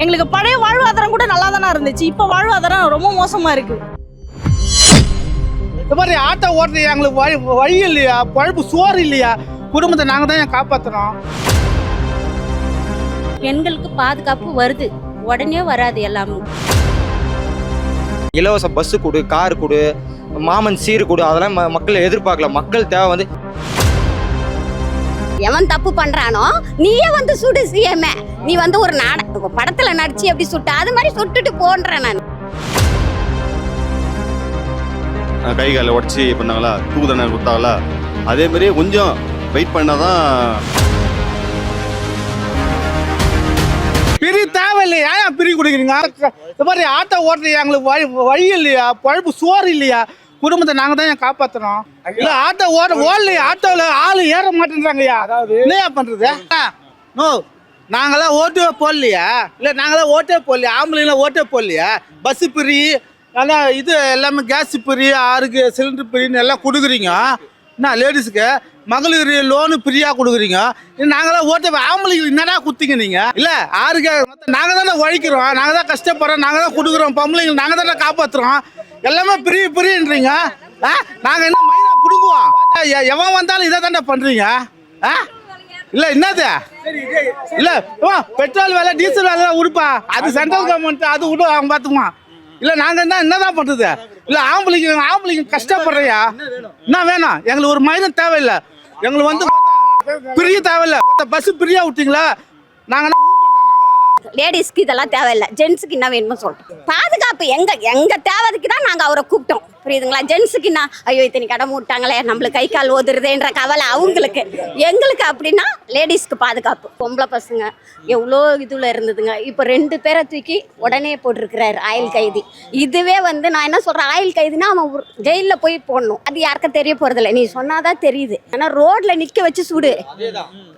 எங்களுக்கு பழைய வாழ்வாதாரம் கூட நல்லா தானே இருந்துச்சு. இப்போ வாழ்வாதாரம் ரொம்ப மோசமா இருக்கு. இந்த மாதிரி ஆட்டோ ஓட்டுறது எங்களுக்கு வழி இல்லையா, பழப்பு சோறு இல்லையா, குடும்பத்தை நாங்கள் தான் காப்பாற்றுறோம். பெண்களுக்கு பாதுகாப்பு வருது, உடனே வராது எல்லாமே. இலவச பஸ்ஸு கொடு, கார் கொடு, மாமன் சீர் கொடு, அதெல்லாம் மக்கள் எதிர்பார்க்கல. மக்கள் தேவை வந்து எவன் தப்பு பண்றானோ நீயே வந்து சுடு சிஎம்ஏ. நீ வந்து ஒரு படத்துல நடிச்சு எப்படி சுட்ட அது மாதிரி சுட்டுட்டு போன்றேன் நான். கை காலை உடச்சி பண்ணாங்களா, தூக்கு தண்டனை கொடுத்தாங்களா, அதே மாதிரி கொஞ்சம் வெயிட் பண்ணாதான். பிரி தேவையில்லையா, ஏன் பிரி கொடுக்குறீங்க? இந்த மாதிரி ஆட்டோ ஓட்டுறது எங்களுக்கு வழி இல்லையா, பழப்பு சோறு இல்லையா, குடும்பத்தை நாங்கள் தான் காப்பாற்றுறோம். இல்லை ஆட்டோ ஓடலையா, ஆட்டோவில் ஆள் ஏற மாட்டேன்றாங்கய்யா. அதாவது என்னையா பண்ணுறது? நோ, நாங்களாம் ஓட்டே போடலையா, இல்லை நாங்களாம் ஓட்டே போடலையா, ஆம்பளைங்களாம் ஓட்டே போடலையா. பஸ்ஸு பிரி, நல்லா இது எல்லாமே கேஸ் பிரி, ஆறுக்கு சிலிண்டர் பிரின்னு எல்லாம் கொடுக்குறீங்க. என்ன லேடிஸுக்கு மகளிர் லோனு ஃப்ரீயாக கொடுக்குறீங்க. நாங்களாம் ஓட்ட ஆம்பளைங்களுக்கு என்னடா குத்திங்க நீங்கள்? இல்லை ஆறுக்கு நாங்கள் தானே உழைக்கிறோம், நாங்கள் தான் கஷ்டப்படுறோம், நாங்கள் தான் கொடுக்குறோம். பொம்பளைங்களுக்கு நாங்கள் தானே காப்பாற்றுறோம். எல்லாமே பிரின்றீங்க. நாங்கள் என்ன மைனா பிடுங்குவோம்? எவன் வந்தாலும் இதை தானே பண்ணுறீங்க. இல்லை என்னது? இல்லை பெட்ரோல் விலை டீசல் விலை உடுப்பா, அது சென்ட்ரல் கவர்மெண்ட் அது விடு, அவங்க பார்த்துக்குவான். இல்லை நாங்கள் என்னதான் பண்ணுறது? இல்லை ஆம்பளைக்கு கஷ்டப்படுறையா, என்ன வேணும்? எங்களுக்கு ஒரு மைனம் தேவையில்லை, எங்களுக்கு வந்து பிரிய தேவையில்லை. பஸ் பிரியா விட்டீங்களா? நாங்கள் லேடிஸ்க்கு இதெல்லாம் தேவையில்லை, ஜென்ஸுக்கு என்ன வேணுமோ சொல்லிட்டோம். பாதுகாப்பு எங்க தேவைக்கு தான் நாங்கள் அவரை கூப்பிட்டோம், புரியுதுங்களா? ஜென்ஸுக்கு என்ன, ஐயோ இத்தனை கடை மூட்டாங்களே, நம்மளுக்கு கை கால் ஓதுறதுன்ற கவலை அவங்களுக்கு. எங்களுக்கு அப்படின்னா லேடிஸ்க்கு பாதுகாப்பு. பொம்பளை பசங்க எவ்வளோ இதில் இருந்ததுங்க, இப்போ 2 பேரை தூக்கி உடனே போட்டிருக்கிறாரு ஆயுள் கைதி. இதுவே வந்து நான் என்ன சொல்கிறேன், ஆயுள் கைதினா அவன் ஜெயிலில் போய் போடணும், அது யாருக்கும் தெரிய போகிறதில்ல. நீ சொன்னாதான் தெரியுது. ஆனால் ரோட்டில் நிற்க வச்சு சுடு,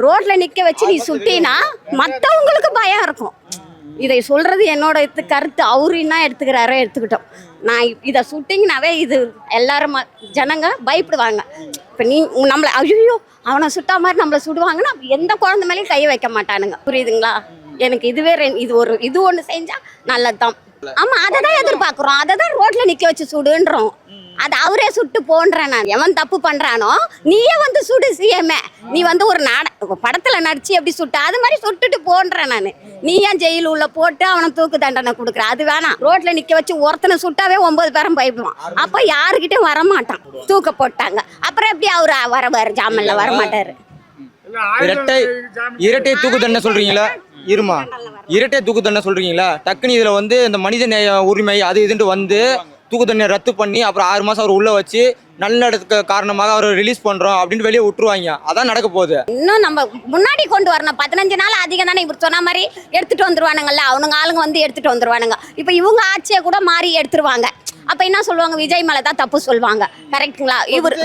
ரோட்டில் நிற்க வச்சு நீ சுட்டினா மற்றவங்களுக்கு பயம் இருக்கும். இதை சொல்றது என்னோட கருத்து. அவரு என்ன எடுத்துக்கிறாரோ எடுத்துக்கிட்டோம். நான் இதை சுட்டிங்கனாவே இது எல்லாரும் ஜனங்க பயப்படுவாங்க. இப்போ நீ நம்மளை ஐயோ அவனை சுட்டா மாதிரி நம்மளை சுடுவாங்கன்னா எந்த குழந்தை மேலேயும் கை வைக்க மாட்டானுங்க, புரியுதுங்களா? எனக்கு இதுவே இது ஒன்று செஞ்சா நல்லதுதான். ஆமாம், அதை தான் எதிர்பார்க்குறோம், அதை தான் ரோட்டில் நிற்க வச்சு சுடுன்றோம். அது அவரே சுட்டு போன்றேன் நான். எவன் தப்பு பண்ணுறானோ நீயே வந்து சுடு சிஎம்ஏ. நீ வந்து ஒரு படத்தில் நடிச்சு எப்படி சுட்ட அது மாதிரி சுட்டுட்டு போன்றேன் நான். நீ ஏன் ஜெயில் உள்ள போட்டு அவனை தூக்கு தண்டனை கொடுக்குற? அது வேணாம். ரோட்டில் நிற்க வச்சு ஒருத்தனை சுட்டாவே 9 பேரும் பயப்படுவான். அப்போ யாருக்கிட்டையும் வரமாட்டான். தூக்க போட்டாங்க, அப்புறம் எப்படி அவர் வரவார்? ஜாமீனில் வரமாட்டார். இரட்டை தூக்கு தண்டனை சொல்றீங்களா? இருமா, இரட்டை தூக்கு தண்டனை சொல்றீங்களா? டக்குன்னு இதுல வந்து இந்த மனித நேய உரிமை அது இதுன்ட்டு வந்து தூக்கு தண்டனை ரத்து பண்ணி அப்புறம் 6 மாசம் அவர் உள்ள வச்சு நல்லடத்துக்கு காரணமாக அவரை ரிலீஸ் பண்றோம் அப்படின்னு வெளியே விட்டுருவாங்க. அதான் நடக்க போகுது. இன்னும் நம்ம முன்னாடி கொண்டு வரணும். 15 நாள் அதிகம் தானே. இவர் சொன்ன மாதிரி எடுத்துட்டு வந்துருவானுங்கல்ல, அவனுங்க ஆளுங்க வந்து எடுத்துட்டு வந்துருவானுங்க. இப்போ இவங்க ஆட்சியை கூட மாறி எடுத்துருவாங்க. அப்ப என்ன சொல்லுவாங்க, விஜய் மேல தான் தப்பு சொல்லுவாங்க. கரெக்டுங்களா? இவர்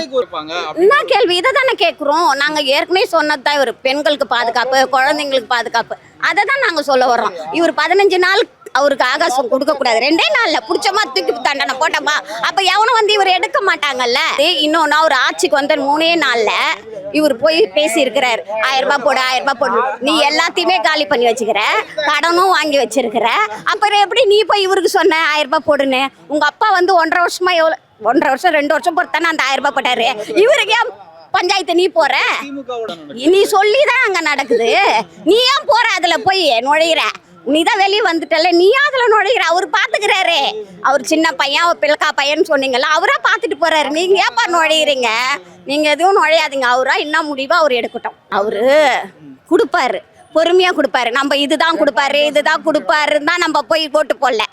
என்ன கேள்வி? இதை தானே கேட்குறோம். நாங்க ஏற்கனவே சொன்னதுதான், இவர் பெண்களுக்கு பாதுகாப்பு, குழந்தைங்களுக்கு பாதுகாப்பு, அதை தான் நாங்க சொல்ல வர்றோம். இவர் 15 நாள் அவருக்கு ஆகாசம் கொடுக்க கூடாது. 2 நாள்ல பிடிச்சமா தூக்கி தண்டனை போட்டோமா, அப்ப எவனும் வந்து இவர் எடுக்க மாட்டாங்கல்ல. இன்னொன்னு, அவர் ஆட்சிக்கு வந்த 3 நாள்ல இவர் போய் பேசி இருக்கிறார், 1000 ரூபாய் போடு, 1000 ரூபாய் போடு. நீ எல்லாத்தையுமே காலி பண்ணி வச்சுக்கிற, கடனும் வாங்கி வச்சிருக்கிற, அப்புறம் எப்படி நீ போய் இவருக்கு சொன்ன 1000 ரூபாய் போடுன்னு? உங்க அப்பா வந்து 1.5 வருஷமா எவ்வளவு, 1.5 வருஷம் 2 வருஷம் பொறுத்தானே அந்த 1000 ரூபாய் போட்டாரு. இவருக்கு ஏன் பஞ்சாயத்து நீ போற? நீ சொல்லிதான் அங்க நடக்குது. நீ ஏன் போற அதுல போய் நுழையிற? நீதான் வெளியே வந்துட்டல, நீ அதுல நுழைகிற. அவர் பாத்துக்கிறாரு. அவர் சின்ன பையன், அவர் பிள்ளைக்கா பையன் சொன்னீங்கல்ல, அவரா பாத்துட்டு போறாரு. நீங்க ஏப்பா நுழையிறீங்க? நீங்க எதுவும் நுழையாதீங்க. அவரா என்ன முடிவோ அவர் எடுக்கட்டும். அவரு கொடுப்பாரு, பொறுமையா கொடுப்பாரு. நம்ம இதுதான் கொடுப்பாருன்னு தான் நம்ம போய் போட்டு போடல.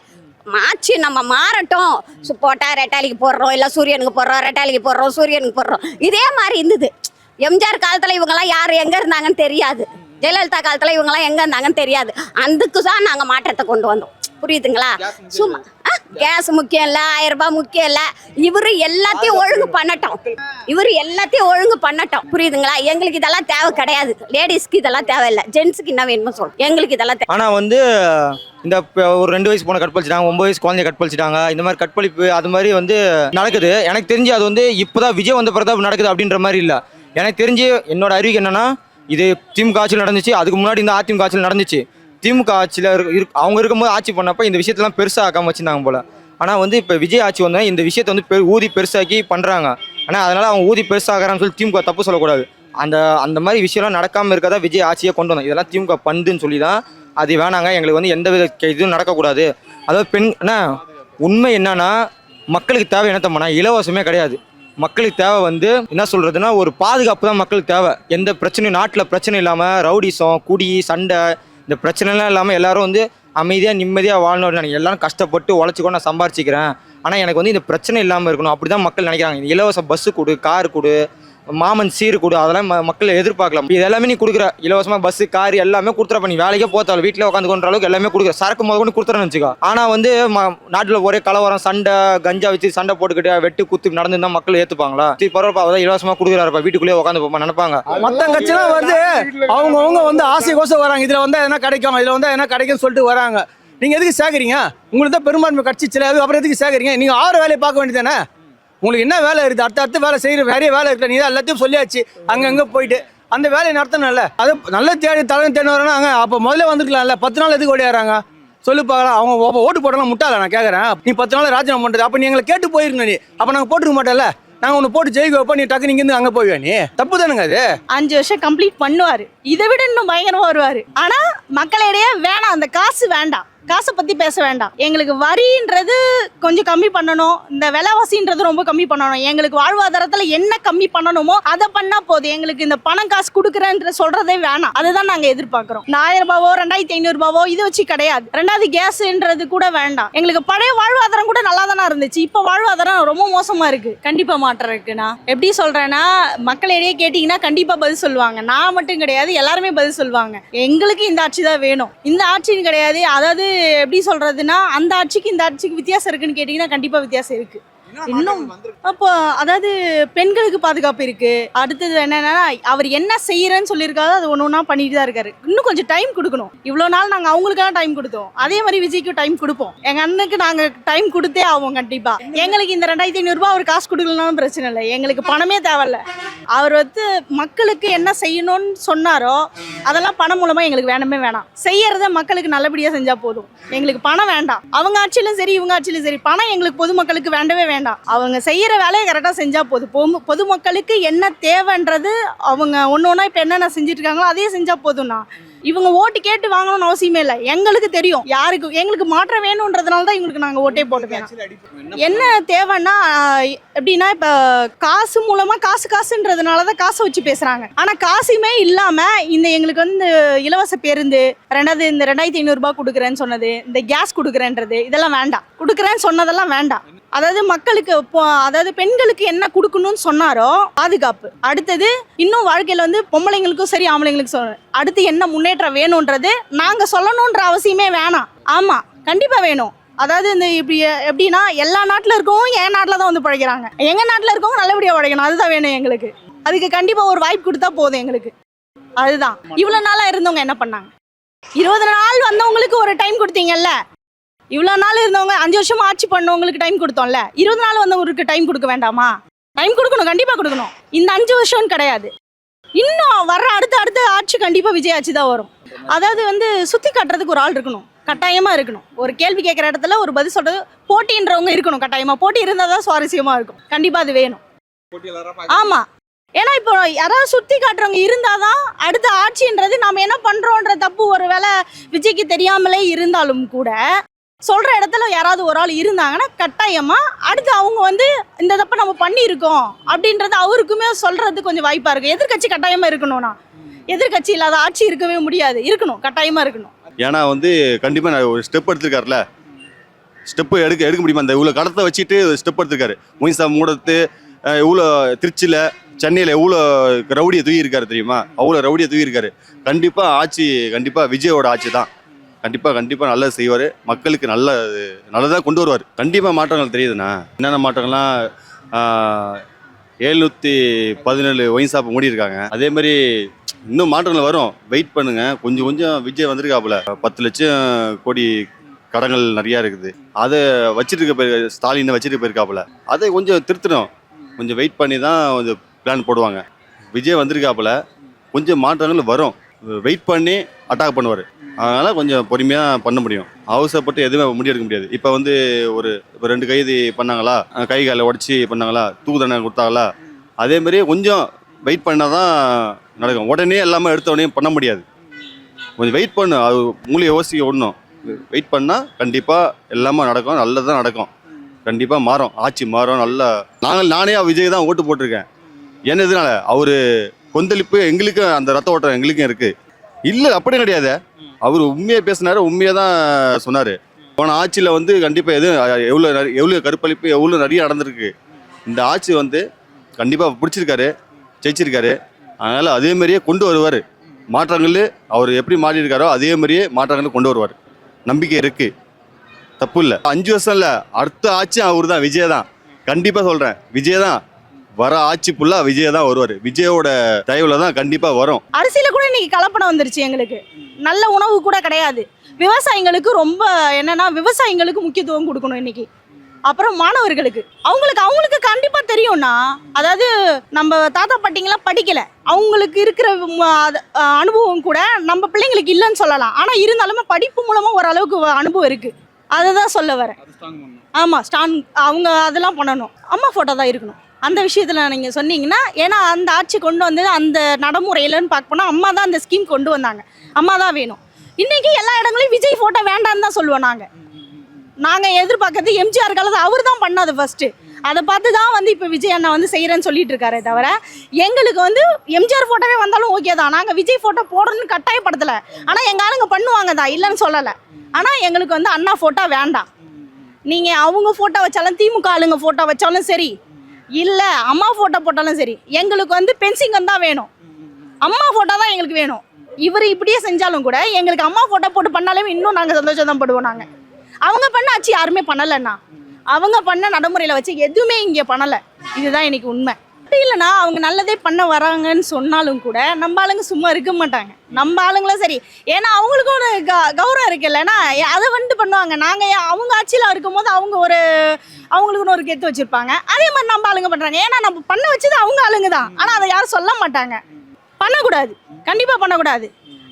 மாச்சு நம்ம மாறட்டும். போட்டா ரெட்டாலிக்கு போடுறோம், இல்லை சூரியனுக்கு போடுறோம், ரெட்டாலிக்கு போடுறோம், சூரியனுக்கு போடுறோம். இதே மாதிரி இருந்தது. எம்ஜிஆர் காலத்துல இவங்கெல்லாம் யார் எங்க இருந்தாங்கன்னு தெரியாது. ஜெயலலிதா காலத்துல இவங்கெல்லாம் எங்க இருந்தாங்கன்னு தெரியாது. அதுக்கு தான் நாங்க மாற்றத்தை கொண்டு வந்தோம், புரியுதுங்களா? சும்மா கேஸ் முக்கியம் இல்லை, 1000 ரூபாய் முக்கியம் இல்லை. இவரு எல்லாத்தையும் ஒழுங்கு பண்ணட்டும், புரியுதுங்களா? எங்களுக்கு இதெல்லாம் தேவை கிடையாது. லேடிஸ்க்கு இதெல்லாம் தேவையில்லை, ஜென்ஸுக்கு என்ன வேணுமோ சொல்லும். எங்களுக்கு இதெல்லாம் தேவை. ஆனா வந்து இந்த ஒரு 2 வயசு போன கற்பழிச்சிட்டாங்க, 9 வயசு குழந்தைய கற்பழிச்சிட்டாங்க. இந்த மாதிரி கற்பழிப்பு அது மாதிரி வந்து நடக்குது. எனக்கு தெரிஞ்சு அது வந்து இப்போதான் விஜய் வந்த பிறகு நடக்குது அப்படின்ற மாதிரி இல்லை. எனக்கு தெரிஞ்சு என்னோட அறிவுக்கு என்னன்னா, இது திமுக ஆட்சியில் நடந்துச்சு, அதுக்கு முன்னாடி இந்த அதிமுக ஆட்சியில் நடந்துச்சு. திமுக ஆட்சியில் அவங்க இருக்கும்போது ஆட்சி பண்ணப்போ இந்த விஷயத்தெல்லாம் பெருசாக ஆக்காம வச்சுருந்தாங்க போல். ஆனால் வந்து இப்போ விஜய் ஆட்சி வந்தால் இந்த விஷயத்தை வந்து ஊதி பெருசாக்கி பண்ணுறாங்க. ஆனால் அதனால் அவங்க ஊதி பெருசாகிறான்னு சொல்லி திமுக தப்பு சொல்லக்கூடாது. அந்த மாதிரி விஷயம்லாம் நடக்காமல் இருக்கதா விஜய் ஆட்சியை கொண்டு வந்தோம். இதெல்லாம் திமுக பண்ணுன்னு சொல்லி தான் அது வேணாங்க, எங்களுக்கு வந்து எந்த வித இதுவும் நடக்கக்கூடாது. அதாவது உண்மை என்னன்னா மக்களுக்கு தேவை என்ன தம்மாண்ணா, இலவசமே கிடையாது. மக்களுக்கு தேவை வந்து என்ன சொல்கிறதுனா ஒரு பாதுகாப்பு தான் மக்களுக்கு தேவை. எந்த பிரச்சனையும் நாட்டில் பிரச்சனை இல்லாமல் ரவுடிசம் குடி சண்டை இந்த பிரச்சனைலாம் இல்லாமல் எல்லாரும் வந்து அமைதியாக நிம்மதியாக வாழணும்னு நினைக்கிறேன். எல்லாரும் கஷ்டப்பட்டு உழைச்சிக்கோ நான் சம்பாரிச்சிக்கிறேன், ஆனால் எனக்கு வந்து இந்த பிரச்சனை இல்லாமல் இருக்கணும் அப்படி தான் மக்கள் நினைக்கிறாங்க. இலவச பஸ்ஸு கொடு, கார் கொடு, மாமன் சீர் கொடு, அதெல்லாம் மக்கள் எதிர்பார்க்கலாம். இது எல்லாமே நீ கொடுக்குற இலவசமாக பஸ்ஸு கார் எல்லாமே கொடுத்துறப்ப நீ வேலைக்கே போத்தாலும் வீட்டில் உட்காந்து கொண்ட அளவுக்கு எல்லாமே கொடுக்குற சரக்கு முதல் கொண்டு கொடுத்துறேன்னு வச்சுக்கோ. ஆனால் வந்து நாட்டில் ஒரே கலவரம் சண்டை கஞ்சா வச்சு சண்டை போட்டுக்கிட்டு வெட்டு குத்து நடந்துருந்தா மக்கள் ஏற்றுப்பாங்களா? பரவாயில்ல அதான் இலவசமாக கொடுக்குறாருப்பா வீட்டுக்குள்ளேயே உட்காந்து போப்பா நினைப்பாங்க. மற்ற கட்சிலாம் வந்து அவங்க வந்து ஆசை கோசம் வராங்க. இதில் வந்து எதனா கிடைக்கும், இதில் வந்து எதனா கிடைக்கும்னு சொல்லிட்டு வராங்க. நீங்கள் எதுக்கு சேகரிங்க? உங்களுக்கு தான் பெரும்பான்மை கட்சி சில அப்புறம் எதுக்கு சேகரிங்க? நீங்கள் 6 வேலையை பார்க்க வேண்டியதானே? உங்களுக்கு என்ன வேலை இருக்குது? அடுத்த வேலை செய்கிற நிறைய வேலை இருக்குல்ல. நீ தான் எல்லாத்தையும் சொல்லியாச்சு அங்கங்கே போயிட்டு அந்த வேலையை நடத்தணும்ல. அது நல்ல தலைமை தேடி வராங்க. அப்போ முதல்ல வந்துருக்கலாம்ல. 10 நாள் எதுக்கு ஓடியாராங்க சொல்லி பார்க்கலாம். அவங்க ஓட்டு போடலாம் முட்டாள நான் கேட்குறேன். நீ 10 நாள் ராஜினாமா பண்ணுறது அப்போ நீ எங்களை கேட்டு போயிருக்கணும். நீ அப்போ நாங்கள் போட்டுக்க மாட்டோம்ல. நாங்கள் ஒன்று போட்டு ஜெயிக்க வைப்போம், நீ டக்குனு இங்கேருந்து அங்கே போய்வா. நீ தப்பு தானுங்க அது. 5 வருஷம் கம்ப்ளீட் பண்ணுவாரு, இதை விட இன்னும் பயங்கரமா வருவாரு. ஆனா மக்களிடையே வேணாம், அந்த காசு வேண்டாம், காசை பத்தி பேச வேண்டாம். எங்களுக்கு வரின்றது கொஞ்சம் கம்மி பண்ணணும், இந்த விலைவாசின்றது ரொம்ப கம்மி பண்ணணும். எங்களுக்கு வாழ்வாதாரத்துல என்ன கம்மி பண்ணணுமோ அதை பண்ணா போதும். எங்களுக்கு இந்த பணம் காசு கொடுக்குறேன்ற சொல்றதே வேணாம். அதுதான் நாங்க எதிர்பார்க்கிறோம். 1000 ரூபாவோ 2500 ரூபாவோ இது வச்சு கிடையாது. 2வது கேஸ்ன்றது கூட வேண்டாம். எங்களுக்கு பழைய வாழ்வாதாரம் கூட நல்லா தானே இருந்துச்சு. இப்ப வாழ்வாதாரம் ரொம்ப மோசமா இருக்கு. கண்டிப்பா மாற்றம் இருக்குண்ணா. எப்படி சொல்றேன்னா மக்களிடையே கேட்டீங்கன்னா கண்டிப்பா பதில் சொல்லுவாங்க. நான் மட்டும் கிடையாது, எல்லாருமே பதில் சொல்லுவாங்க. எங்களுக்கு இந்த ஆட்சி தான் வேணும். இந்த ஆட்சின்னு கிடையாது, அதாவது எப்படி சொல்றதுன்னா அந்த ஆட்சிக்கு இந்த ஆட்சிக்கு வித்தியாசம் இருக்குன்னு கேட்டீங்கன்னா கண்டிப்பா வித்தியாசம் இருக்கு. இன்னும் அப்போ அதாவது பெண்களுக்கு பாதுகாப்பு இருக்கு. அடுத்தது என்னன்னா அவர் என்ன செய்யறேன்னு சொல்லியிருக்காரு, அது ஒண்ணு ஒண்ணா பண்ணிட்டு தான் இருக்காரு. இன்னும் கொஞ்சம் டைம் கொடுக்கணும். இவ்வளவு நாள் நாங்க அவங்களுக்காக டைம் கொடுத்தோம், அதே மாதிரி விஜய்க்கு டைம் கொடுப்போம். எங்க அண்ணனுக்கு நாங்க டைம் கொடுத்தே ஆவோம் கண்டிப்பா. எங்களுக்கு இந்த 2500 ரூபாய் அவர் காசு கொடுக்கலனாலும் பிரச்சனை இல்லை, எங்களுக்கு பணமே தேவையில்ல. அவர் வந்து மக்களுக்கு என்ன செய்யணும்னு சொன்னாரோ அதெல்லாம் பணம் மூலமா எங்களுக்கு வேணவே வேணாம். செய்யறத மக்களுக்கு நல்லபடியா செஞ்சா போதும், எங்களுக்கு பணம் வேண்டாம். அவங்க ஆட்சியிலும் சரி இவங்க ஆட்சியிலும் சரி பணம் எங்களுக்கு பொதுமக்களுக்கு வேண்டவே வேண்டாம். அவங்க செய்யற வேலையை கரெக்டா செஞ்சா போதும். பொதுமக்களுக்கு என்ன தேவைன்றது அவங்க ஒன்னொன்னா இப்ப என்னென்ன செஞ்சுட்டு இருக்காங்களோ அதையே செஞ்சா போதும்னா. இவங்க ஓட்டு கேட்டு வாங்கணும்னு அவசியமே இல்லை, எங்களுக்கு தெரியும் யாருக்கு எங்களுக்கு மாற்றம் வேணும்ன்றதுனால தான் இவங்களுக்கு நாங்கள் ஓட்டே போட்டுக்கோம். என்ன தேவைன்னா எப்படின்னா இப்போ காசு மூலமா காசுன்றதுனால தான் காசை வச்சு பேசுறாங்க. ஆனால் காசுமே இல்லாம இந்த எங்களுக்கு வந்து இலவச பேருந்து, 2வது இந்த 2500 ரூபாய் கொடுக்குறேன்னு சொன்னது, இந்த கேஸ் கொடுக்குறேன்றது இதெல்லாம் வேண்டாம். கொடுக்குறேன்னு சொன்னதெல்லாம் வேண்டாம். அதாவது மக்களுக்கு அதாவது பெண்களுக்கு என்ன கொடுக்கணும்னு சொன்னாரோ பாதுகாப்பு. அடுத்தது இன்னும் வாழ்க்கையில வந்து பொம்பளைங்களுக்கும் சரி ஆம்பளைங்களுக்கும் சரி அடுத்து என்ன முன்னேற்றம் வேணும்ன்றது நாங்க சொல்லணும்ன்ற அவசியமே வேணாம். ஆமா கண்டிப்பா வேணும். அதாவது இந்த இப்படி எப்படின்னா எல்லா நாட்டுல இருக்கவும் என் நாட்டுல தான் வந்து பழைக்கிறாங்க, எங்க நாட்டுல இருக்கவும் நல்லபடியா உழைக்கணும், அதுதான் வேணும் எங்களுக்கு. அதுக்கு கண்டிப்பா ஒரு வாய்ப்பு கொடுத்தா போதும் எங்களுக்கு. அதுதான். இவ்வளவு நாளா இருந்தவங்க என்ன பண்ணாங்க? 20 நாள் வந்தவங்களுக்கு ஒரு டைம் கொடுத்தீங்கல்ல. இவ்வளோ நாள் இருந்தவங்க 5 வருஷமா ஆட்சி பண்ணவங்களுக்கு டைம் கொடுத்தோம்ல, 20 நாள் வந்தவங்களுக்கு டைம் கொடுக்க வேண்டாமா? டைம் கொடுக்கணும், கண்டிப்பாக கொடுக்கணும். இந்த 5 வருஷம்னு கிடையாது, இன்னும் வர்ற அடுத்த ஆட்சி கண்டிப்பாக விஜய் ஆட்சி தான் வரும். அதாவது வந்து சுற்றி காட்டுறதுக்கு ஒரு ஆள் இருக்கணும், கட்டாயமாக இருக்கணும். ஒரு கேள்வி கேட்குற இடத்துல ஒரு பதில் சொல்கிறது போட்டின்றவங்க இருக்கணும் கட்டாயமாக. போட்டி இருந்தால் தான் சுவாரஸ்யமாக இருக்கும். கண்டிப்பாக அது வேணும். ஆமாம், ஏன்னா இப்போ யாராவது சுற்றி காட்டுறவங்க இருந்தால் தான் அடுத்த ஆட்சின்றது நாம் என்ன பண்ணுறோன்ற தப்பு ஒரு வேளை விஜய்க்கு தெரியாமலே இருந்தாலும் கூட சொல்ற இடத்துல யாராவது ஒரு ஆள் இருந்தாங்கன்னா கட்டாயமா அடுத்து அவங்க வந்து இந்த தப்ப நம்ம பண்ணியிருக்கோம் அப்படின்றது அவருக்குமே சொல்றது கொஞ்சம் வாய்ப்பா இருக்கு. எதிர்கட்சி கட்டாயமா இருக்கணும்னா, எதிர்கட்சி இல்லாத ஆட்சி இருக்கவே முடியாது, இருக்கணும், கட்டாயமா இருக்கணும். ஏன்னா வந்து கண்டிப்பா நான் ஒரு ஸ்டெப் எடுத்திருக்காருல, ஸ்டெப்பு எடுக்க முடியுமா? அந்த இவ்வளோ கடத்தை வச்சுட்டு ஸ்டெப் எடுத்திருக்காரு. மொய்சா மூடத்து இவ்வளோ திருச்சியில் சென்னையில் எவ்வளோ ரவுடியை தூக்கியிருக்காரு தெரியுமா? அவ்வளோ ரவுடியை தூக்கியிருக்காரு. கண்டிப்பாக ஆட்சி கண்டிப்பாக விஜயோட ஆட்சி தான். கண்டிப்பாக நல்லது செய்வார், மக்களுக்கு நல்லதாக கொண்டு வருவார். கண்டிப்பாக மாற்றங்கள் தெரியுதுண்ணா. என்னென்ன மாற்றங்கள்லாம் 717 ஒயின் ஷாப் மூடி இருக்காங்க. அதே மாதிரி இன்னும் மாற்றங்கள் வரும், வெயிட் பண்ணுங்க. கொஞ்சம் விஜய் வந்திருக்காப்புல. 10 லட்சம் கோடி கடன்கள் நிறையா இருக்குது, அதை வச்சுட்டு ஸ்டாலினை வச்சுட்டு போயிருக்காப்புல. அதை கொஞ்சம் திருத்தணும், கொஞ்சம் வெயிட் பண்ணி தான் கொஞ்சம் பிளான் போடுவாங்க. விஜய் வந்திருக்காப்புல, கொஞ்சம் மாற்றங்கள் வரும், வெயிட் பண்ணி அட்டாக் பண்ணுவார். அதனால் கொஞ்சம் பொறுமையாக பண்ண முடியும். அவசரப்பட்டு எதுவுமே முடிவெடுக்க முடியாது. இப்போ வந்து இப்போ 2 கைது பண்ணாங்களா, கை காலை உடச்சி பண்ணாங்களா, தூக்கு தண்டனை கொடுத்தாங்களா, அதேமாரி கொஞ்சம் வெயிட் பண்ணால் தான் நடக்கும். உடனே எல்லாமே எடுத்த உடனே பண்ண முடியாது. கொஞ்சம் வெயிட் பண்ணு, அது மூலியை யோசிக்க விடணும். வெயிட் பண்ணால் கண்டிப்பாக எல்லாமே நடக்கும், நல்லதான் நடக்கும். கண்டிப்பாக மாறும், ஆட்சி மாறும். நல்லா நானே விஜய் தான் ஓட்டு போட்டிருக்கேன். என்ன இதனால அவர் கொந்தளிப்பு எங்களுக்கு, அந்த ரத்த ஓட்டம் எங்களுக்கும் இருக்குது. இல்லை அப்படி கிடையாது, அவர் உண்மையாக பேசினாரு, உண்மையாக தான் சொன்னார். போன ஆட்சியில் வந்து கண்டிப்பாக எவ்வளோ கருப்பளிப்பு எவ்வளோ நிறைய நடந்திருக்கு. இந்த ஆட்சி வந்து கண்டிப்பாக பிடிச்சிருக்காரு, ஜெயிச்சிருக்காரு. அதனால் அதே மாதிரியே கொண்டு வருவார். மாற்றங்கள் அவர் எப்படி மாறியிருக்காரோ அதே மாதிரியே மாற்றங்கள் கொண்டு வருவார். நம்பிக்கை இருக்குது, தப்பு இல்லை. 5 வருஷம் இல்லை, அடுத்த ஆட்சி அவர் தான், விஜய் தான். கண்டிப்பாக சொல்கிறேன், விஜய் தான் வர ஆட்சி ஃபுல்லாக விஜய் தான் வருவார். விஜயோட தயவுல தான் கண்டிப்பாக வரும். அரிசியில கூட இன்னைக்கு கலப்படம் வந்துருச்சு. எங்களுக்கு நல்ல உணவு கூட கிடையாது. விவசாயிங்களுக்கு ரொம்ப என்னன்னா விவசாயிங்களுக்கு முக்கியத்துவம் கொடுக்கணும் இன்னைக்கு. அப்புறம் மாணவர்களுக்கு அவங்களுக்கு கண்டிப்பா தெரியும்னா, அதாவது நம்ம தாத்தா பாட்டிங்கெல்லாம் படிக்கல, அவங்களுக்கு இருக்கிற அனுபவம் கூட நம்ம பிள்ளைங்களுக்கு இல்லைன்னு சொல்லலாம். ஆனா இருந்தாலுமே படிப்பு மூலமா ஓரளவுக்கு அனுபவம் இருக்கு. அதை தான் சொல்ல வரேன். ஆமா, ஸ்டான் அவங்க அதெல்லாம் பண்ணணும். அம்மா போட்டோ தான் இருக்கணும் அந்த விஷயத்துல நீங்க சொன்னீங்கன்னா. ஏன்னா அந்த ஆட்சி கொண்டு வந்தது அந்த நடைமுறையிலன்னு பார்க்க போனா அம்மா தான் அந்த ஸ்கீம் கொண்டு வந்தாங்க. அம்மா தான் வேணும். இன்னைக்கு எல்லா இடங்களையும் விஜய் போட்டோ வேண்டான்னு தான் சொல்லுவோம். நாங்க எதிர்பார்க்கறது எம்ஜிஆர் காலத்தை அவர் தான் பண்ணது ஃபர்ஸ்ட். அதை பார்த்து தான் வந்து இப்போ விஜய் அண்ணா வந்து செய்யறேன்னு சொல்லிட்டு இருக்காரு. தவிர எங்களுக்கு வந்து எம்ஜிஆர் போட்டோவே வந்தாலும் ஓகே தான். நாங்கள் விஜய் போட்டோ போடணும்னு கட்டாயப்படுத்தலை. ஆனால் எங்கள் ஆளுங்க பண்ணுவாங்க தான், இல்லைன்னு சொல்லலை. ஆனால் எங்களுக்கு வந்து அண்ணா போட்டோ வேண்டாம். நீங்கள் அவங்க போட்டோ வச்சாலும், திமுக ஆளுங்க போட்டோ வச்சாலும் சரி, இல்லை அம்மா போட்டோ போட்டாலும் சரி, எங்களுக்கு வந்து பென்சிங்கன் தான் வேணும். அம்மா போட்டோ தான் எங்களுக்கு வேணும். இவர் இப்படியே செஞ்சாலும் கூட எங்களுக்கு அம்மா போட்டோ போட்டு பண்ணாலே இன்னும் நாங்கள் சந்தோஷம் தான் படுவோம். நாங்கள் அவங்க பண்ண ஆட்சி யாருமே பண்ணலைண்ணா. அவங்க பண்ண நடைமுறையில் வச்சு எதுவுமே இங்கே பண்ணலை. இதுதான் எனக்கு உண்மை. அப்படி இல்லைனா அவங்க நல்லதே பண்ண வராங்கன்னு சொன்னாலும் கூட நம்ம ஆளுங்க சும்மா இருக்க மாட்டாங்க. நம்ம ஆளுங்களும் சரி, ஏன்னா அவங்களுக்கும் ஒரு கௌரவம் இருக்குல்ல. ஏன்னா அதை வந்து பண்ணுவாங்க. நாங்கள் அவங்க ஆட்சியில் இருக்கும் போது அவங்களுக்குன்னு ஒரு கெத்து வச்சுருப்பாங்க. அதே மாதிரி நம்ம ஆளுங்க பண்ணுறாங்க. ஏன்னா நம்ம பண்ண வச்சது அவங்க ஆளுங்க தான். ஆனால் அதை யாரும் சொல்ல மாட்டாங்க. பண்ணக்கூடாது, கண்டிப்பாக பண்ணக்கூடாது.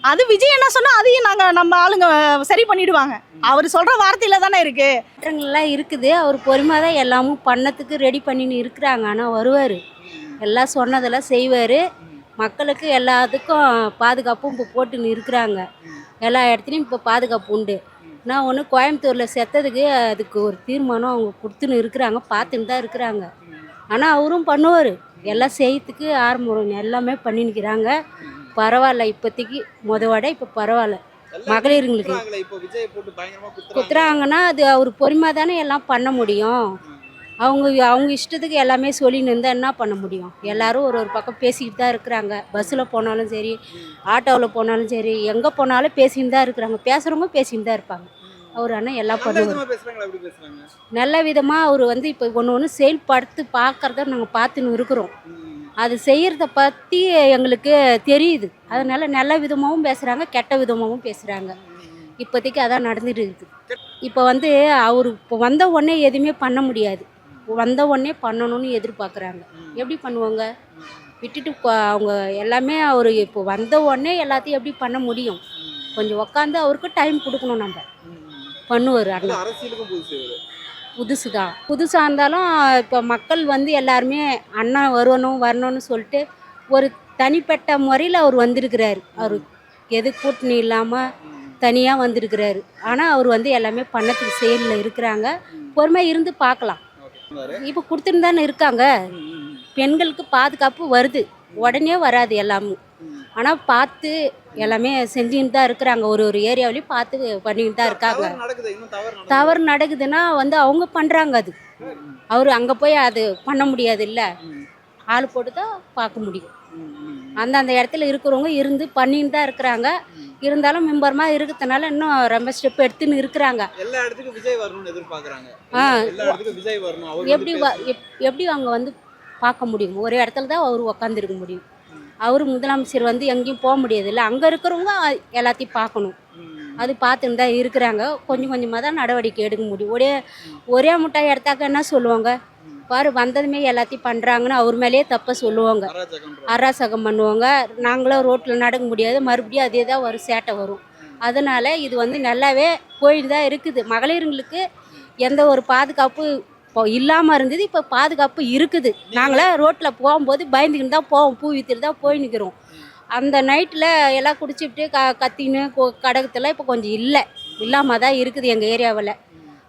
அது விஜய் என்ன சொன்னா அதையும் நம்ம ஆளுங்க சரி பண்ணிடுவாங்க. அவர் சொல்ற வார்த்தையில தானே இருக்கு. மாற்றங்கள்லாம் இருக்குது. அவர் பொறுமையாக தான் எல்லாமும் பண்ணத்துக்கு ரெடி பண்ணின்னு இருக்கிறாங்க. ஆனால் வருவார், எல்லாம் சொன்னதெல்லாம் செய்வார். மக்களுக்கு எல்லாத்துக்கும் பாதுகாப்பும் இப்போ போட்டுன்னு இருக்கிறாங்க. எல்லா இடத்துலையும் இப்போ பாதுகாப்பு உண்டு. நான் ஒன்று கோயம்புத்தூரில் செத்ததுக்கு அதுக்கு ஒரு தீர்மானம் அவங்க கொடுத்துன்னு இருக்கிறாங்க, பார்த்துன்னு தான் இருக்கிறாங்க. ஆனால் அவரும் பண்ணுவார், எல்லாம் செய்யறதுக்கு ஆரம்பம் எல்லாமே பண்ணின்னுக்கிறாங்க. பரவாயில்ல, இப்போதைக்கு விட இப்போ பரவாயில்ல. மகளிருங்களுக்கு குத்துறாங்கன்னா அது அவர் பொறுமையாக தானே எல்லாம் பண்ண முடியும். அவங்க இஷ்டத்துக்கு எல்லாமே சொல்லின்னு இருந்தால் என்ன பண்ண முடியும்? எல்லாரும் ஒரு பக்கம் பேசிக்கிட்டு தான் இருக்கிறாங்க. பஸ்ஸில் போனாலும் சரி, ஆட்டோவில் போனாலும் சரி, எங்கே போனாலும் பேசின்னு தான் இருக்கிறாங்க. பேசுகிறவங்க பேசின்னு தான் இருப்பாங்க. அவர் ஆனால் எல்லாம் பண்ணுவார். நல்ல விதமாக அவர் வந்து இப்போ ஒன்று செயல்படுத்தி பார்க்குறத நாங்கள் பார்த்துன்னு இருக்கிறோம். அது செய்கிறத பற்றி எங்களுக்கு தெரியுது. அதனால் நல்ல விதமாகவும் பேசுகிறாங்க, கெட்ட விதமாகவும் பேசுகிறாங்க. இப்போதைக்கு அதான் நடந்துட்டு இருக்குது. இப்போ வந்து அவர் இப்போ வந்த உடனே எதுவுமே பண்ண முடியாது. வந்த உடனே பண்ணணும்னு எதிர்பார்க்குறாங்க. எப்படி பண்ணுவாங்க? விட்டுட்டு அவங்க எல்லாமே அவர் இப்போ வந்த உடனே எல்லாத்தையும் எப்படி பண்ண முடியும்? கொஞ்சம் உக்காந்து அவருக்கு டைம் கொடுக்கணும். நம்ம பண்ணுவார். அண்ணா புதுசு தான். புதுசாக இருந்தாலும் இப்போ மக்கள் வந்து எல்லாருமே அண்ணா வரணும்னு சொல்லிட்டு ஒரு தனிப்பட்ட முறையில் அவர் வந்திருக்கிறாரு. அவர் எது கூட்டணி இல்லாமல் தனியாக வந்திருக்கிறாரு. ஆனால் அவர் வந்து எல்லாமே பண்ணத்துக்கு செயலில் இருக்கிறாங்க. பொறுமையாக இருந்து பார்க்கலாம். இப்போ கொடுத்துன்னு தானே இருக்காங்க. பெண்களுக்கு பாதுகாப்பு வருது, உடனே வராது எல்லாமே. ஆனால் பார்த்து எல்லாமே செஞ்சுக்கிட்டு தான் இருக்கிறாங்க. ஒரு ஏரியாவிலையும் பார்த்து பண்ணிக்கிட்டு தான் இருக்காங்க. தவறு நடக்குதுன்னா வந்து அவங்க பண்ணுறாங்க. அது அவர் அங்கே போய் அது பண்ண முடியாது. இல்லை, ஆள் போட்டு தான் பார்க்க முடியும். அந்தந்த இடத்துல இருக்கிறவங்க இருந்து பண்ணின்னு தான் இருக்கிறாங்க. இருந்தாலும் மெம்பரமாக இருக்கிறதுனால இன்னும் ரொம்ப ஸ்டெப் எடுத்துன்னு இருக்கிறாங்க. எல்லா இடத்துக்கும் விஜய் வரணும்னு எதிர்பார்க்குறாங்க. எப்படி அவங்க வந்து பார்க்க முடியும்? ஒரு இடத்துல தான் அவர் உக்காந்துருக்க முடியும். அவர் முதலமைச்சர் வந்து எங்கேயும் போக முடியாதுல்ல. அங்கே இருக்கிறவங்க எல்லாத்தையும் பார்க்கணும். அது பார்த்துன்னு தான் இருக்கிறாங்க. கொஞ்சம் கொஞ்சமாக தான் நடவடிக்கை எடுக்க முடியும். ஒரே முட்டாய் எடுத்தாக்க என்ன சொல்லுவாங்க? பாரு, வந்ததுமே எல்லாத்தையும் பண்ணுறாங்கன்னு அவர் மேலேயே தப்பை சொல்லுவாங்க. அராசகம் பண்ணுவாங்க. நாங்களும் ரோட்டில் நடக்க முடியாது, மறுபடியும் அதே தான் சேட்டை வரும். அதனால் இது வந்து நல்லாவே போயிட்டு தான் இருக்குது. மகளிருங்களுக்கு எந்த ஒரு பாதுகாப்பு இப்போ இல்லாமல் இருந்தது, இப்போ பாதுகாப்பு இருக்குது. நாங்களாம் ரோட்டில் போகும்போது பயந்துக்கிட்டு தான் போவோம், பூ விற்றுட்டு தான் போய் நிற்கிறோம். அந்த நைட்டில் எல்லாம் குடிச்சிட்டு கத்தின்னு கடகத்தில் இப்போ கொஞ்சம் இல்லாமல் தான் இருக்குது எங்கள் ஏரியாவில்.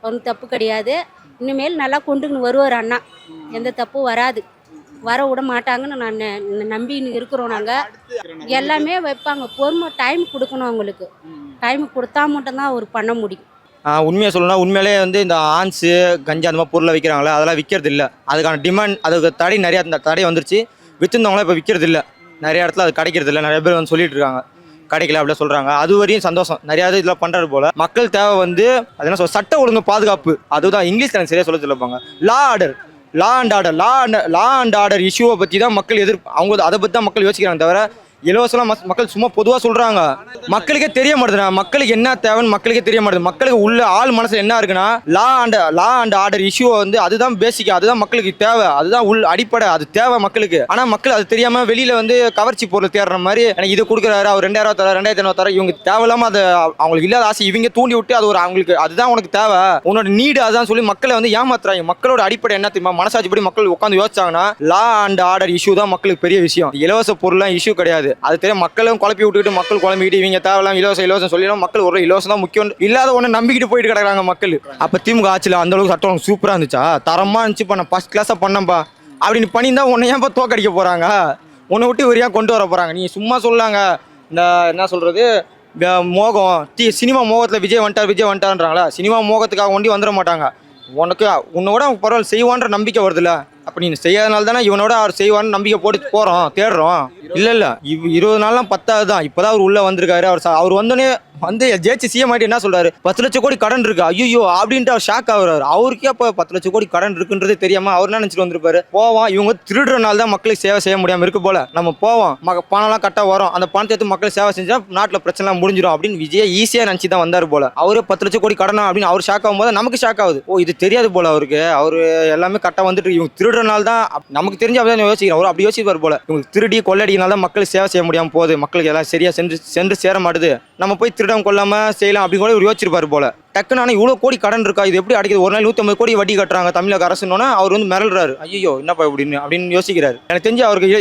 ஒன்றும் தப்பு கிடையாது. இனிமேல் நல்லா கொண்டுன்னு வருவார் அண்ணா, எந்த தப்பும் வராது, வர விட மாட்டாங்கன்னு நான் நம்பின்னு இருக்கிறோம். நாங்கள் எல்லாமே வைப்பாங்க, பொறுமை டைம் கொடுக்கணும் அவங்களுக்கு. டைம் கொடுத்தா மட்டும்தான் அவர் பண்ண முடியும். உண்மையாக சொல்லணும்னா உண்மையிலே வந்து இந்த ஆன்ஸு கஞ்சா அந்த மாதிரி பொருளை விற்கிறாங்களே அதெல்லாம் விற்கிறது இல்லை. அதுக்கான டிமாண்ட், அதுக்கு தடை நிறையா தடை வந்துருச்சு. விற்றுந்தவங்களாம் இப்போ விற்கிறது இல்லை. நிறைய இடத்துல அது கிடைக்கிறது இல்லை. நிறைய பேர் வந்து சொல்லிட்டு இருக்காங்க கிடைக்கல அப்படியே சொல்கிறாங்க. அது வரையும் சந்தோஷம். நிறையா இதெல்லாம் பண்ணுறது போல் மக்கள் தேவை வந்து அது என்ன சொல்ல, சட்ட ஒழுங்கு பாதுகாப்பு. அதுதான் இங்கிலீஷ் எனக்கு சரியாக சொல்ல சொல்லிப்பாங்க. லா அண்ட் ஆர்டர் இஷ்யூவை பற்றி தான் மக்கள் அவங்க அதை பற்றி தான் மக்கள் யோசிக்கிறாங்க தவிர இலவசம் மக்கள் சும்மா பொதுவாக சொல்கிறாங்க. மக்களுக்கே தெரிய மாட்டேதுண்ணா, மக்களுக்கு என்ன தேவைன்னு மக்களுக்கே தெரிய மாட்டேது. மக்களுக்கு உள்ள ஆள் மனசில் என்ன இருக்குன்னா லா அண்ட் ஆர்டர் இஷ்யூவை வந்து அதுதான் பேசிக், அதுதான் மக்களுக்கு தேவை, அதுதான் அடிப்படை, அது தேவை மக்களுக்கு. ஆனால் மக்கள் அது தெரியாமல் வெளியில் வந்து கவர்ச்சி பொருள் தேடுற மாதிரி எனக்கு இது கொடுக்குறாரு, அவர் 2000 தர 2500 தர, இவங்க தேவையில்லாமல் அது அவங்களுக்கு இல்லாத ஆசை இவங்க தூண்டி விட்டு அது ஒரு அவங்களுக்கு அதுதான் உனக்கு தேவை, உன்னோட நீடு அதுதான் சொல்லி மக்களை வந்து ஏமாத்துறாங்க. மக்களோட அடிப்படை என்ன தெரியுமா, மனசாட்சிப்படி மக்கள் உட்காந்து யோசிச்சாங்கன்னா லா அண்ட் ஆர்டர் இஷ்யூ தான் மக்களுக்கு பெரிய விஷயம். இலவச பொருள்லாம் இஷ்யூ கிடையாது. அது தெரியும். மக்களும் குழப்பி விட்டுக்கிட்டு மக்கள் குழம்பிக்கிட்டு இவங்க தேவையில்லாம் இலவசம் சொல்லிடும். மக்கள் ஒரு இலவசம் தான் முக்கியம் இல்லாத ஒன்று நம்பிக்கிட்டு போயிட்டு கிடக்குறாங்க மக்கள். அப்போ திமுக ஆட்சியில் அந்த அளவுக்கு சட்டம் சூப்பராக இருந்துச்சா, தரமாக இருந்துச்சு, பண்ண ஃபர்ஸ்ட் கிளாஸாக பண்ணப்பா அப்படின்னு பண்ணியிருந்தா உன்னை ஏன்ப்பா தோக்கடிக்க போகிறாங்க, உன்னை விட்டு வரியாக கொண்டு வர போகிறாங்க. நீ சும்மா சொல்லாங்க இந்த என்ன சொல்கிறது மோகம் சினிமா மோகத்தில் விஜய் வந்துட்டான்றாங்களா, சினிமா மோகத்துக்காக ஒண்டி வந்துட மாட்டாங்க. உன்னோட பரவாயில்ல செய்வான்ற நம்பிக்கை வருதுல்ல. அப்போ நீ செய்யாதனால தானே இவனோட அவர் செய்வான்னு நம்பிக்கை போட்டு போகிறோம் தேடுறோம். இல்லை 20 நாள்லாம் 10 தான். இப்போதான் அவர் உள்ளே வந்திருக்காரு. அவர் வந்தோடனே வந்து ஜெயிச்சு சிஎம் ஆகிட்டு என்ன சொல்றாரு, 10 லட்சம் கோடி கடன் இருக்கு, ஐயோ அப்படின்ட்டு அவர் ஷாக் ஆகுறாரு. அவருக்கே அப்போ 10 லட்சம் கோடி கடன் இருக்குன்றதே தெரியாம அவர் என்ன நினைச்சிட்டு வந்திருப்பாரு. போவோம் இவங்க திருடுறனால தான் மக்களுக்கு சேவை செய்ய முடியாம இருக்கு போல, நம்ம போவோம் பணம்லாம் கரெக்டாக வரும், அந்த பணத்தை எடுத்து மக்கள் சேவை செஞ்சா நாட்டில் பிரச்சனைலாம் முடிஞ்சிடும் அப்படின்னு விஜய் ஈஸியாக நினச்சி தான் வந்தார் போல. அவரே 10 லட்சம் கோடி கடனா அப்படின்னு அவர் ஷாக் ஆகும்போது நமக்கு ஷாக் ஆகுது. ஓ இது தெரியாது போல அவருக்கு, அவர் எல்லாமே கரெக்டாக வந்துட்டு இவங்க திருடுறனால தான் நமக்கு தெரிஞ்சு அப்படிதான் யோசிக்கிறோம். அவர் அப்படி யோசிப்பார் போல, இவங்க திருடி கொள்ளடினால தான் மக்களுக்கு சேவை செய்ய முடியாமல் போகுது, மக்களுக்கு எல்லாம் சரியா சென்று சேர மாட்டுது, நம்ம போய் திருடம் கொள்ளாம செய்யலாம் அப்படின்னு கூட யோசிச்சிருப்பாரு போல. டக்குன்னு ஆனால் இவ்வளோ கோடி கடன் இருக்கா, இது எப்படி அடைக்குது, ஒரு நாள் 150 கோடி வட்டி கட்டுறாங்க தமிழக அரசுன்னு அவர் வந்து மிரள்றாரு. ஐயோ என்னப்பா அப்படின்னு யோசிக்கிறாரு. எனக்கு தெரிஞ்சு அவருக்கு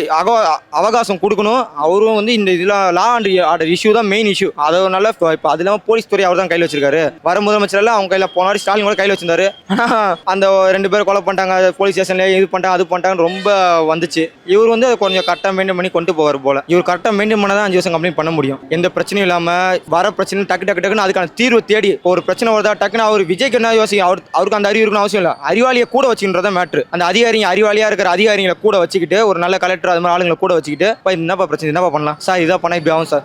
அவகாசம் கொடுக்கணும். அவரும் வந்து இந்த இதில் லா அண்ட் ஆர்டர் இஷ்யூ தான் மெயின் இஷ்யூ. அதை நல்லா இப்போ அது இல்லாமல் போலீஸ் துறை அவர் தான் கையில் வச்சிருக்காரு. வர முதலமைச்சர் எல்லாம் அவங்க கையில் போனாரு, ஸ்டாலின் கூட கையில் வச்சிருந்தாரு. அந்த 2 பேர் கொலை பண்ணிட்டாங்க, போலீஸ் ஸ்டேஷன்ல இது பண்ணிட்டாங்க அது பண்ணிட்டாங்கன்னு ரொம்ப வந்துச்சு. இவர் வந்து கொஞ்சம் கரெக்டாக மெயின்டைன் பண்ணி கொண்டு போவார் போல. இவர் கரெக்டாக மெயின்டைன் பண்ண தான் 5 வருஷம் கம்ப்ளீட் பண்ண முடியும். எந்த பிரச்சனையும் இல்லாமல் வர பிரச்சனை டக்குன்னு அதுக்கான தீர்வு தேடி ஒரு பிரச்சனை வருதா டக்குன்னு அவர் விஜய்க்கு என்ன யோசிக்கும், அவருக்கு அந்த அறிவு இருக்கணும் அவசியம் இல்லை. அறிவாளியை கூட வச்சுக்கின்றத மேட்ரு. அந்த அறிவாளியா இருக்கிற அதிகாரிகளை கூட வச்சுக்கிட்டு ஒரு நல்ல கலெக்டர் அது மாதிரி ஆளுங்களை கூட வச்சுக்கிட்டு என்னப்பா பிரச்சனை, என்னப்பா பண்ணலாம் சார், இதாக பண்ணா இப்படி ஆகும் சார்,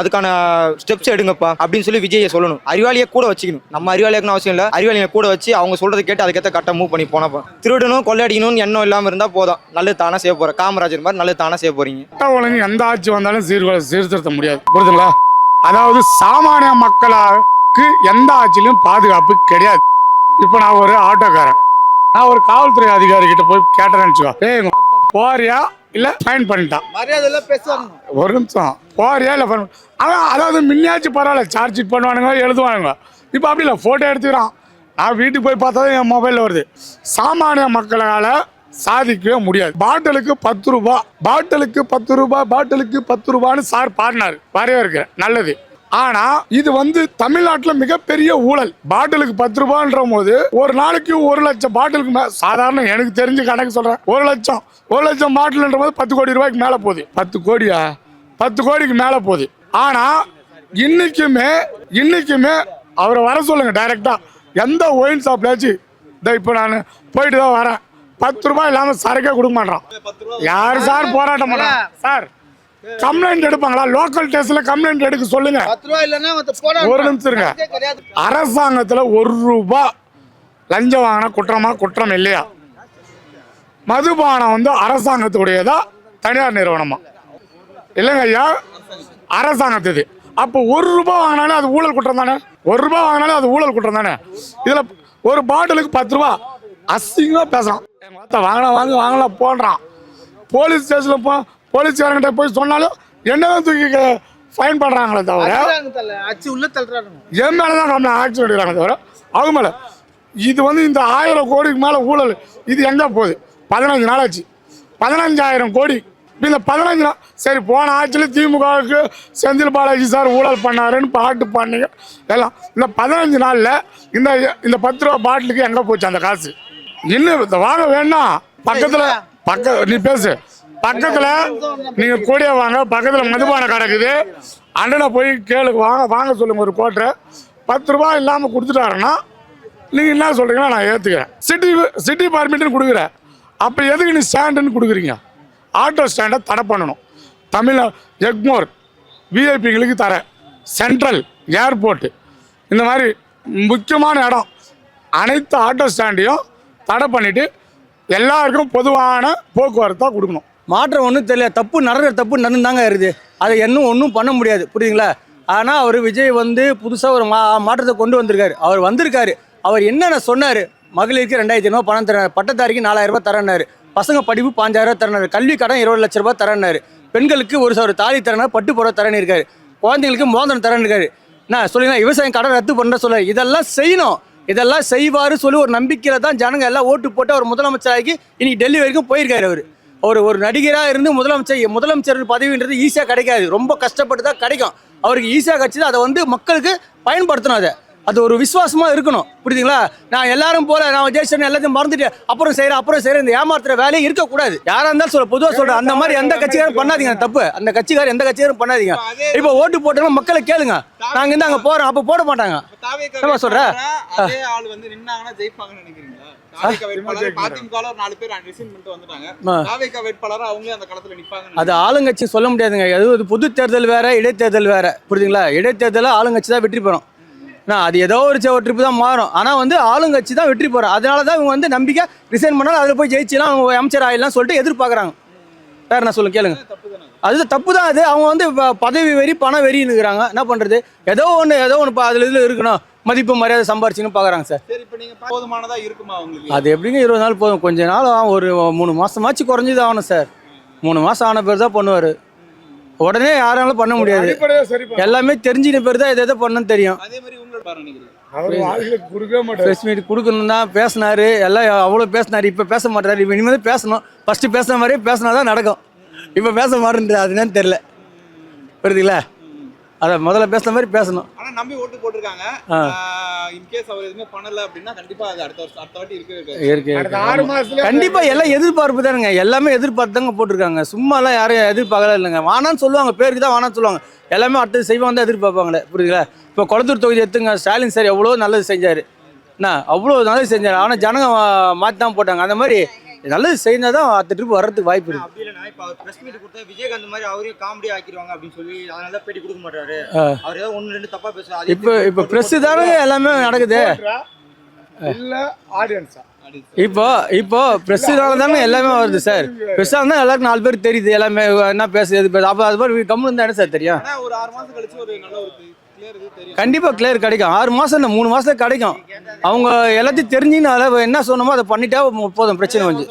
அதுக்கான ஸ்டெப்ஸ் எடுங்கப்பா அப்படின்னு சொல்லி விஜயை சொல்லணும். அறிவாளியை கூட வச்சுக்கணும். நம்ம அறிவாளியாக்கணும் அவசியம் இல்லை, அறிவாளியை கூட வச்சு அவங்க சொல்றதை கேட்டு அதுக்கேற்ற கரெக்டாக மூவ் பண்ணி போனப்பா. திருடணும் கொள்ளையடிக்கணும்னு எண்ணம் இல்லாமல் இருந்தால் போதும், நல்லது தானே செய்ய போற. காமராஜர் மாதிரி நல்லது தானே செய்ய போறீங்க. ஒழுங்கு எந்த ஆட்சி வந்தாலும் சீர்திருத்த முடியாது, புரியுதுங்களா? அதாவது சாமானிய மக்களுக்கு எந்த ஆட்சியிலும் பாதுகாப்பு கிடையாது. இப்போ நான் ஒரு ஆட்டோக்காரன், நான் ஒரு காவல்துறை அதிகாரி கிட்ட போய் கேட்டேன்னு வச்சுக்கோ, போறியா இல்ல ஃபைன் பண்ணிட்டான், மரியாதை பேசுவாங்க, ஒரு நிமிஷம் போறியா இல்ல ஃபைன். அவன் அதாவது முன்னாச்சு பரவாயில்ல, சார்ஜ் ஷீட் பண்ணுவானுங்க எழுதுவானுங்க. இப்போ அப்படி இல்லை, போட்டோ எடுத்துக்கிறான். நான் வீட்டுக்கு போய் பார்த்தா என் மொபைலில் வருது. சாமானிய மக்களால் சாதிக்கவே முடியாது. பாட்டிலுக்கு 10 ரூபா, பாட்டிலுக்கு 10 ரூபா, பாட்டிலுக்கு 10 ரூபான்னு சார் பாடினாரு, வரவேற்கிறேன், நல்லது. ஆனா இது வந்து தமிழ்நாட்டில் மிகப்பெரிய ஊழல். பாட்டிலுக்கு 10 ரூபான்ற போது ஒரு நாளைக்கு 1 லட்சம் பாட்டிலுக்கு சாதாரண எனக்கு தெரிஞ்ச கணக்கு சொல்றேன், 1 லட்சம் பாட்டில்ன்ற போது 10 கோடி ரூபாய்க்கு மேல போகுது. 10 கோடியா, 10 கோடிக்கு மேல போகுது. ஆனா இன்னைக்குமே அவரை வர சொல்லுங்க டைரக்டா, எந்த ஒயின் ஷாப்லாச்சு. இப்போ நான் போயிட்டு தான் வரேன், 10 ரூபாய் இல்லாம சரக்கே கொடுக்க மாட்டான். யாரு சார் போராட்டம் பண்றாங்க சார்? கம்ப்ளைண்ட் எடுப்பாங்களா? லோக்கல் டெஸ்ட்ல கம்ப்ளைண்ட் எடுக்க சொல்லுங்க. ஒரு நிமிஷம் இருங்க. அரசாங்கத்துல 1 ரூபாய் லஞ்சம் வாங்கினா குற்றம் இல்லையா? மதுபானம் வந்து அரசாங்கத்துடையதா தனியார் நிறுவனமா? இல்லைங்க ஐயா, அரசாங்கத்துது. அப்போ 1 ரூபாய் வாங்கினாலே அது ஊழல் குற்றம் தானே? 1 ரூபாய் வாங்கினாலே அது ஊழல் குற்றம் தானே? இதுல ஒரு பாட்டிலுக்கு 10 ரூபாய் அசிங்கமா பேசுறான். வாங்கலாம் போன்றான். போலீஸ் ஸ்டேஷன்ல போலீஸ்காரங்கிட்ட போய் சொன்னாலும் என்னதான் தூக்கி ஃபைன் பண்ணுறாங்களே தவிர அச்சு உள்ள தள்ளுறாங்க. என் மேலே தான் கம்ப்ளைண்ட் ஆக்ஷன் எடுக்கிறாங்க தவிர அவங்க மேலே இது வந்து இந்த 1000 கோடிக்கு மேலே ஊழல் இது எங்கே போகுது? 15 நாள் ஆச்சு, 15,000 கோடி. இப்போ இந்த 15 நாள் சரி, போன ஆட்சியில் திமுகவுக்கு செந்தில் பாலாஜி சார் ஊழல் பண்ணாருன்னு பாட்டு பண்ணீங்க எல்லாம். இந்த 15 நாளில் இந்த 10 ரூபா பாட்டிலுக்கு எங்கே போச்சு அந்த காசு? இன்னும் இந்த வாங்க வேணா பக்கத்தில் நீ பேசு, பக்கத்தில் நீங்கள் கூடிய வாங்க, பக்கத்தில் மதுபானம் கிடக்குது, அண்ணனை போய் கேளு, வாங்க சொல்லுங்க ஒரு கோட்டரை. 10 ரூபா இல்லாமல் கொடுத்துட்டாருன்னா நீங்கள் என்ன சொல்கிறீங்கன்னா நான் ஏற்றுக்கிறேன். சிட்டி பர்மிட்னு கொடுக்குறேன், அப்போ எதுக்கு நீ ஸ்டாண்டுன்னு கொடுக்குறீங்க? ஆட்டோ ஸ்டாண்டை தடை பண்ணணும். தமிழ்நாடு எக்மோர் விஐபிங்களுக்கு தர, சென்ட்ரல் ஏர்போர்ட்டு, இந்த மாதிரி முக்கியமான இடம் அனைத்து ஆட்டோ ஸ்டாண்டையும் தடை பண்ணிவிட்டு எல்லாருக்கும் பொதுவான போக்குவரத்தாக கொடுக்கணும். மாற்றம் ஒன்றும் தெரியல, தப்பு நடந்துதாங்க இருக்குது. அதை ஒன்றும் பண்ண முடியாது, புரியுதுங்களா? ஆனால் அவர் விஜய் வந்து புதுசாக ஒரு மாற்றத்தை கொண்டு வந்திருக்காரு. அவர் வந்திருக்காரு, அவர் என்னென்ன சொன்னார்? மகளிருக்கு 2,500 பணம் தராரு, பட்டதாரிக்கு 4,000 ரூபாய் தரேன்னாரு, பசங்க படிப்பு 5,000 ரூபாய் தரேன்னாரு, கல்வி கடன் 20 லட்ச ரூபாய் தரேன்னாரு, பெண்களுக்கு 1,000 தாலி தரேன்னா, பட்டு புடவை தரேன்னு இருக்காரு, குழந்தைங்களுக்கு மோதிரம் தரேன்னு இருக்காரு. நான் சொல்லுங்க, விவசாயம் கடன் ரத்து பண்ணுற சொல்ல இதெல்லாம் செய்யணும், இதெல்லாம் செய்வாரு சொல்லி ஒரு நம்பிக்கையில தான் ஜனங்க எல்லாம் ஓட்டு போட்டு அவர் முதலமைச்சராகி இன்னைக்கு டெல்லி வரைக்கும் போயிருக்காரு. ஒரு நடிகராக இருந்து முதலமைச்சர் பதவின்றது ஈஸியாக கிடைக்காது, ரொம்ப கஷ்டப்பட்டு தான் கிடைக்கும். அவருக்கு ஈஸியாக கிடைச்சது, அதை வந்து மக்களுக்கு பயன்படுத்தணும். அது ஒரு விசுவாசமா இருக்கணும், புரியுதுங்களா? நான் எல்லாரும் போல நான் ஜெயிச்சேன் எல்லாத்தையும் மறந்துட்டு அப்புறம் செய்யறேன் இந்த ஏமாத்துற வேலையே இருக்கக்கூடாது. யாரா இருந்தாலும் சொல்ல, பொதுவாக சொல்றேன், அந்த மாதிரி எந்த கட்சிக்காரும் பண்ணாதீங்க, தப்பு. அந்த கட்சிக்காரர் எந்த கட்சிக்காரும் பண்ணாதீங்க. இப்போ ஓட்டு போட்டோம்னா மக்களை கேளுங்க, நாங்க இருந்து அங்க போறோம், அப்ப போட மாட்டாங்க. என்ன சொல்ற? அதே ஆள் வந்து நின்னாங்கன்னா ஜெயிப்பாங்கன்னு நினைக்கிறீங்களா? தாவேகா வேட்பாளர் அதிமுகல ஒரு 4 பேர் ரிசைன் பண்ணிட்டு வந்துட்டாங்க. தாவேகா வேட்பாளர் அவங்களே அந்த களத்துல நிப்பாங்க. அது ஆளுங்கட்சி சொல்ல முடியாதுங்க. அது பொது தேர்தல் வேற, இடைத்தேர்தல் வேற, புரியுதுங்களா? இடைத்தேர்தல் ஆளுங்கட்சி தான் வெற்றி பெறும். அது ஏதோ ஒரு ட்ரிப்பு தான் மாறும், ஆனால் வந்து ஆளுங்கட்சி தான் வெற்றி பெறும். அதனால தான் இவங்க வந்து நம்பிக்கை ரிசைன் பண்ணாலும் அதில் போய் ஜெயிச்சுலாம் அவங்க அமைச்சர் ஆயிடலாம் சொல்லிட்டு எதிர்பார்க்குறாங்க. வேற என்ன சொல்ல கேளுங்க, அது தப்பு தான். அது அவங்க வந்து பதவி வெறி பண வெறின்னுக்குறாங்க. என்ன பண்ணுறது? ஏதோ ஒன்று அதில் இதில் இருக்கணும், மதிப்பு மரியாதை சம்பாரிச்சுன்னு பார்க்குறாங்க சார். சரி, இப்போ நீங்கள் போதுமானதா இருக்குமா உங்களுக்கு? அது எப்படிங்க 20 நாள் போதும், கொஞ்ச நாள் ஒரு 3 மாதமாச்சு குறைஞ்சிது ஆகணும் சார். 3 மாதம் ஆன பேர் தான் பண்ணுவார், உடனே யாராலும் பண்ண முடியாது. எல்லாமே தெரிஞ்சின பேர் தான் எதை பண்ணணும்னு தெரியும். அதே மாதிரி உங்களோட பாருங்க, ப்ரெஸ் மீட் கொடுக்கணும் தான் பேசினாரு, எல்லாம் அவ்வளோ பேசினாரு. இப்போ பேச மாட்டாரு, இப்போ இனிமேல் பேசணும். ஃபர்ஸ்ட் பேசுன மாதிரியே பேசினா தான் நடக்கும். இப்போ பேச மாட்டேன்றது அது என்னன்னு தெரியல, புரியுதுங்களா? அதை முதல்ல பேசுன மாதிரி பேசணும். ஆனா நம்பி ஓட்டு போட்டிருக்காங்க. இன்கேஸ் அவர் எதுவுமே பண்ணல அப்படின்னா கண்டிப்பா அது அடுத்த வாட்டி இருக்கு. கண்டிப்பா எல்லாம் எதிர்பார்ப்பு தானுங்க, எல்லாமே எதிர்பார்த்து தாங்க போட்டிருக்காங்க. சும்மா எல்லாம் யாரும் எதிர்பார்க்கல இல்லைங்க. வானான்னு சொல்லுவாங்க, பேருக்கு தான் வானான்னு சொல்லுவாங்க. எல்லாமே அடுத்தது செய்வாங்க தான் எதிர்பார்ப்பாங்களே, புரியுதுங்களா? இப்போ கொளத்தூர் தொகுதி எடுத்துங்க, ஸ்டாலின் சார் எவ்வளோ நல்லது செஞ்சார், என்ன அவ்வளோ நல்லது செஞ்சார். ஆனால் ஜனங்க மாற்றி தான் போட்டாங்க. அந்த மாதிரி நல்லது செய்தால் தான் அடுத்த ட்ரிப் வர்றதுக்கு வாய்ப்பு இருக்கு. அப்படி இல்லைனா இப்போ அவர் ப்ரெஸ் மீட் கொடுத்தா விஜயகாந்த் மாதிரி அவரையும் காமெடி ஆக்கிடுவாங்க அப்படின்னு சொல்லி அதனால தான் பேட்டி கொடுக்க மாட்டாரு. அவர் ஏதோ 1-2 தப்பா பேசுறாரு. இப்போ ப்ரெஸ் தானே எல்லாமே நடக்குது, இல்லை ஆடியன்ஸா? இப்போ ப்ரெஸ்ஸுனால தானே எல்லாமே வருது சார். ப்ரெஸ்ஸாக இருந்தால் எல்லாருக்கும் 4 பேர் தெரியுது, எல்லாமே என்ன பேசுறது. அப்போ அது மாதிரி கம்மு இருந்தால் என்ன சார் தெரியும்? ஒரு 6 மாசம் கழிச்சு ஒரு நல்ல ஒரு கிளியர் தெரியும். கண்டிப்பாக கிளியர் கிடைக்கும். 6 மாதம் இல்லை, 3 மாதத்துல கிடைக்கும். அவங்க எல்லாத்தையும் தெரிஞ்சுனால என்ன சொன்னமோ அதை பண்ணிட்டா போதும், பிரச்சனை வந்து.